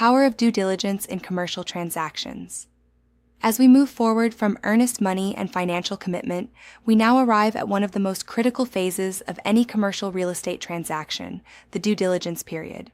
power of due diligence in commercial transactions. As we move forward from earnest money and financial commitment, we now arrive at one of the most critical phases of any commercial real estate transaction, the due diligence period.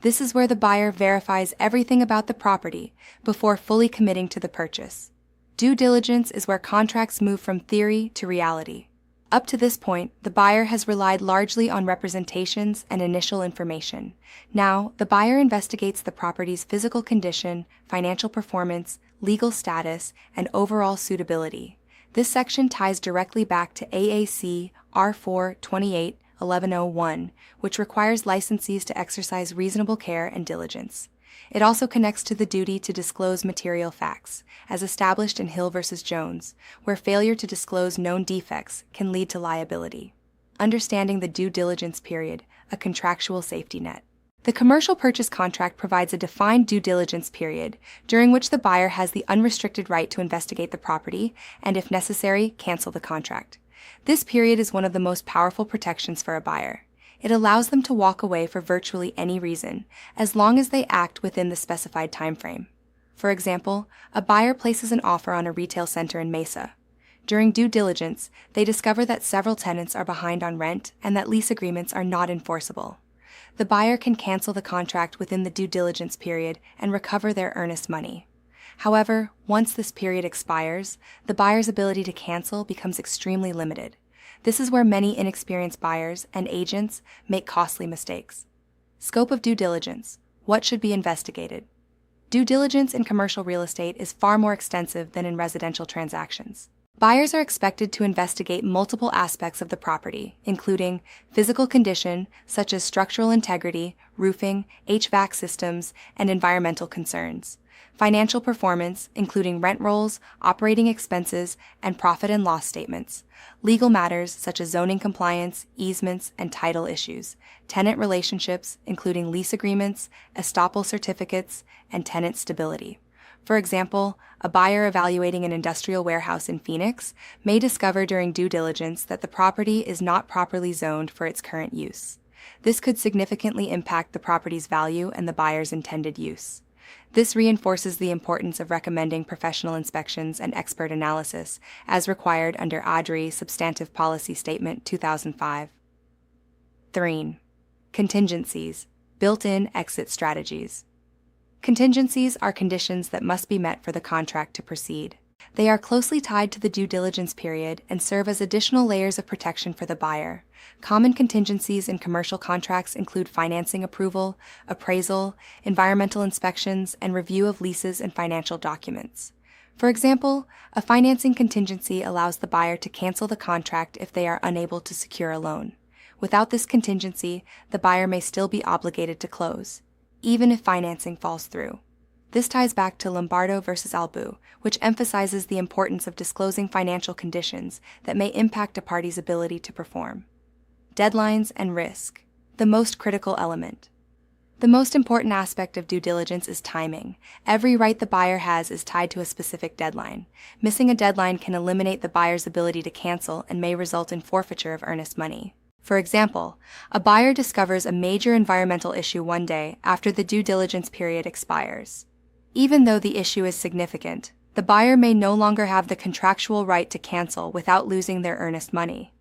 This is where the buyer verifies everything about the property before fully committing to the purchase. Due diligence is where contracts move from theory to reality. Up to this point, the buyer has relied largely on representations and initial information. Now, the buyer investigates the property's physical condition, financial performance, legal status, and overall suitability. This section ties directly back to AAC R428-1101, which requires licensees to exercise reasonable care and diligence. It also connects to the duty to disclose material facts, as established in Hill v. Jones, where failure to disclose known defects can lead to liability. Understanding the due diligence period, a contractual safety net. The commercial purchase contract provides a defined due diligence period, during which the buyer has the unrestricted right to investigate the property and, if necessary, cancel the contract. This period is one of the most powerful protections for a buyer. It allows them to walk away for virtually any reason, as long as they act within the specified timeframe. For example, a buyer places an offer on a retail center in Mesa. During due diligence, they discover that several tenants are behind on rent and that lease agreements are not enforceable. The buyer can cancel the contract within the due diligence period and recover their earnest money. However, once this period expires, the buyer's ability to cancel becomes extremely limited. This is where many inexperienced buyers and agents make costly mistakes. Scope of due diligence. What should be investigated? Due diligence in commercial real estate is far more extensive than in residential transactions. Buyers are expected to investigate multiple aspects of the property, including physical condition, such as structural integrity, roofing, HVAC systems, and environmental concerns; financial performance, including rent rolls, operating expenses, and profit and loss statements; legal matters such as zoning compliance, easements, and title issues; tenant relationships, including lease agreements, estoppel certificates, and tenant stability. For example, a buyer evaluating an industrial warehouse in Phoenix may discover during due diligence that the property is not properly zoned for its current use. This could significantly impact the property's value and the buyer's intended use. This reinforces the importance of recommending professional inspections and expert analysis, as required under ADRI Substantive Policy Statement 2005. 3. Contingencies, built-in exit strategies. Contingencies are conditions that must be met for the contract to proceed. They are closely tied to the due diligence period and serve as additional layers of protection for the buyer. Common contingencies in commercial contracts include financing approval, appraisal, environmental inspections, and review of leases and financial documents. For example, a financing contingency allows the buyer to cancel the contract if they are unable to secure a loan. Without this contingency, the buyer may still be obligated to close, even if financing falls through. This ties back to Lombardo v. Albu, which emphasizes the importance of disclosing financial conditions that may impact a party's ability to perform. Deadlines and risk, the most critical element. The most important aspect of due diligence is timing. Every right the buyer has is tied to a specific deadline. Missing a deadline can eliminate the buyer's ability to cancel and may result in forfeiture of earnest money. For example, a buyer discovers a major environmental issue one day after the due diligence period expires. Even though the issue is significant, the buyer may no longer have the contractual right to cancel without losing their earnest money.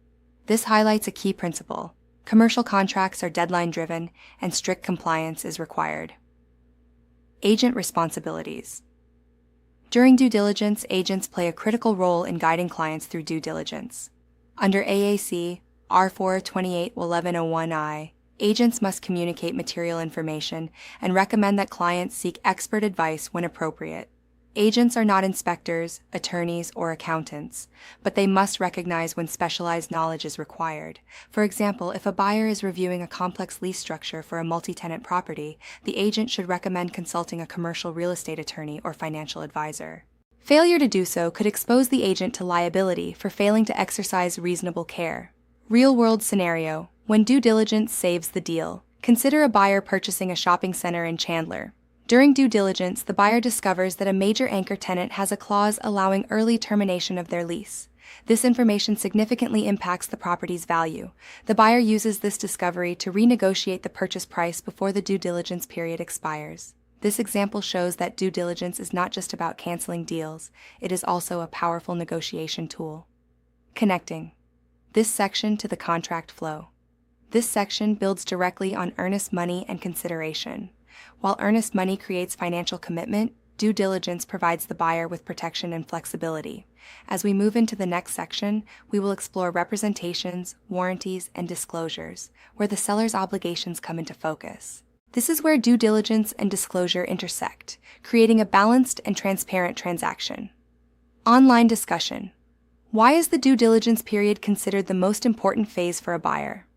This highlights a key principle. Commercial contracts are deadline-driven, and strict compliance is required. Agent responsibilities. During due diligence, agents play a critical role in guiding clients through due diligence. Under AAC R428-1101I, agents must communicate material information and recommend that clients seek expert advice when appropriate. Agents are not inspectors, attorneys, or accountants, but they must recognize when specialized knowledge is required. For example, if a buyer is reviewing a complex lease structure for a multi-tenant property, the agent should recommend consulting a commercial real estate attorney or financial advisor. Failure to do so could expose the agent to liability for failing to exercise reasonable care. Real-world scenario: when due diligence saves the deal. Consider a buyer purchasing a shopping center in Chandler. During due diligence, the buyer discovers that a major anchor tenant has a clause allowing early termination of their lease. This information significantly impacts the property's value. The buyer uses this discovery to renegotiate the purchase price before the due diligence period expires. This example shows that due diligence is not just about canceling deals, it is also a powerful negotiation tool. Connecting this section to the contract flow. This section builds directly on earnest money and consideration. While earnest money creates financial commitment, due diligence provides the buyer with protection and flexibility. As we move into the next section, we will explore representations, warranties, and disclosures, where the seller's obligations come into focus. This is where due diligence and disclosure intersect, creating a balanced and transparent transaction. Online discussion. Why is the due diligence period considered the most important phase for a buyer?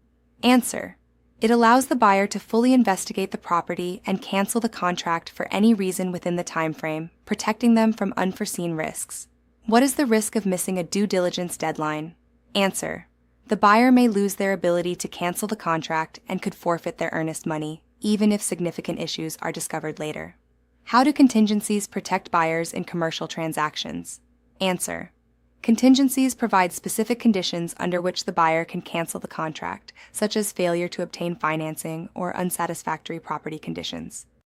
Answer: it allows the buyer to fully investigate the property and cancel the contract for any reason within the time frame, protecting them from unforeseen risks. What is the risk of missing a due diligence deadline? Answer: the buyer may lose their ability to cancel the contract and could forfeit their earnest money, even if significant issues are discovered later. How do contingencies protect buyers in commercial transactions? Answer: contingencies provide specific conditions under which the buyer can cancel the contract, such as failure to obtain financing or unsatisfactory property conditions.